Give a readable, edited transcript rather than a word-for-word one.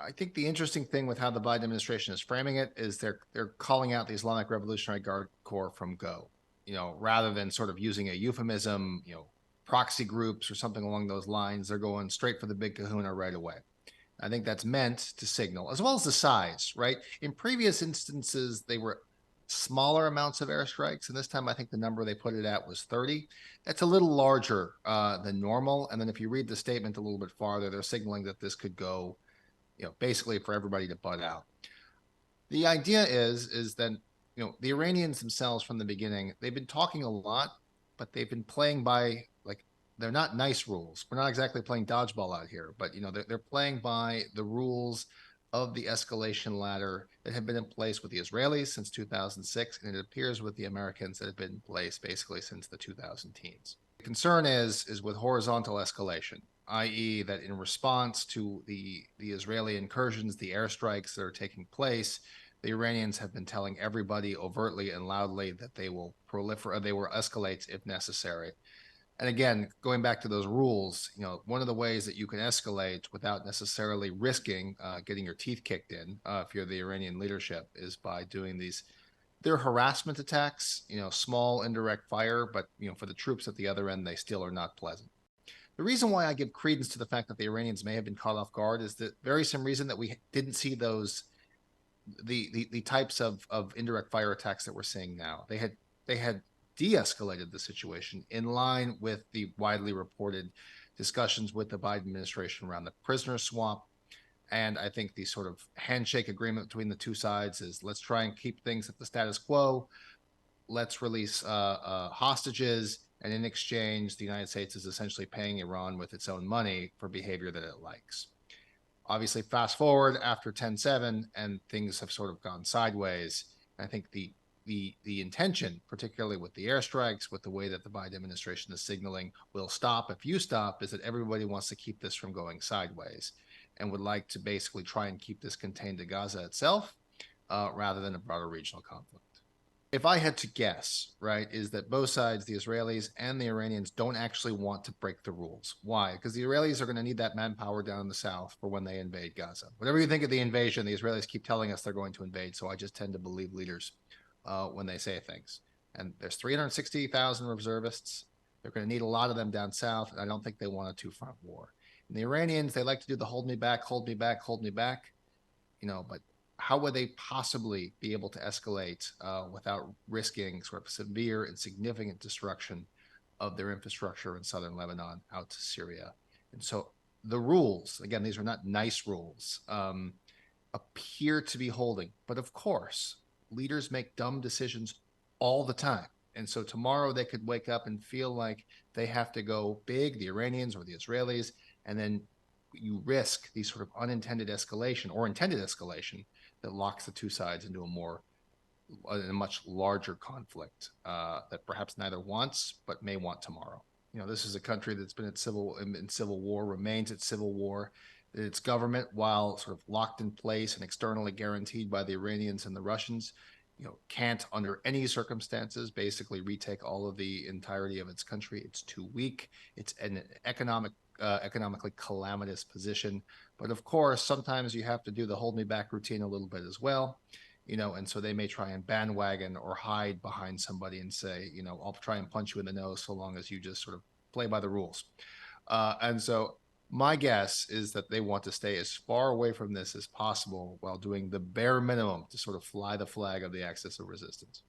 I think the interesting thing with how the Biden administration is framing it is they're calling out the Islamic Revolutionary Guard Corps from go, rather than sort of using a euphemism, proxy groups or something along those lines. They're going straight for the big kahuna right away. I think that's meant to signal, as well as the size, right? In previous instances, they were smaller amounts of airstrikes, and this time I think the number they put it at was 30. That's a little larger than normal. And then if you read the statement a little bit farther, they're signaling that this could go, basically for everybody to butt out. The idea is that the Iranians themselves from the beginning, they've been talking a lot, but they've been playing by, like, they're not nice rules. We're not exactly playing dodgeball out here, but they're playing by the rules of the escalation ladder that have been in place with the Israelis since 2006, and it appears with the Americans that have been in place basically since the 2000 teens. The concern is with horizontal escalation, i.e., that in response to the Israeli incursions, the airstrikes that are taking place, the Iranians have been telling everybody overtly and loudly that they will proliferate, they will escalate if necessary. And again, going back to those rules, one of the ways that you can escalate without necessarily risking getting your teeth kicked in, if you're the Iranian leadership, is by doing their harassment attacks, small indirect fire, but for the troops at the other end, they still are not pleasant. The reason why I give credence to the fact that the Iranians may have been caught off guard is the very same reason that we didn't see the types of indirect fire attacks that we're seeing now. They had de-escalated the situation in line with the widely reported discussions with the Biden administration around the prisoner swap. And I think the sort of handshake agreement between the two sides is, let's try and keep things at the status quo. Let's release hostages. And in exchange, the United States is essentially paying Iran with its own money for behavior that it likes. Obviously, fast forward after 10/7, and things have sort of gone sideways. I think the intention, particularly with the airstrikes, with the way that the Biden administration is signaling will stop if you stop, is that everybody wants to keep this from going sideways and would like to basically try and keep this contained to Gaza itself rather than a broader regional conflict. If I had to guess, right, is that both sides, the Israelis and the Iranians, don't actually want to break the rules. Why? Because the Israelis are going to need that manpower down in the south for when they invade Gaza. Whatever you think of the invasion, the Israelis keep telling us they're going to invade, so I just tend to believe leaders when they say things. And there's 360,000 reservists. They're going to need a lot of them down south, and I don't think they want a two-front war. And the Iranians, they like to do the hold me back, hold me back, hold me back, but how would they possibly be able to escalate without risking sort of severe and significant destruction of their infrastructure in southern Lebanon out to Syria? And so the rules, again, these are not nice rules, appear to be holding. But of course, leaders make dumb decisions all the time. And so tomorrow they could wake up and feel like they have to go big, the Iranians or the Israelis, and then you risk these sort of unintended escalation or intended escalation that locks the two sides into a much larger conflict that perhaps neither wants but may want tomorrow. This is a country that's been in civil war, remains at civil war. Its government, while sort of locked in place and externally guaranteed by the Iranians and the Russians, can't under any circumstances basically retake all of the entirety of its country. It's too weak. It's an economically calamitous position. But of course, sometimes you have to do the hold me back routine a little bit as well, and so they may try and bandwagon or hide behind somebody and say, I'll try and punch you in the nose so long as you just sort of play by the rules. And so my guess is that they want to stay as far away from this as possible while doing the bare minimum to sort of fly the flag of the axis of resistance.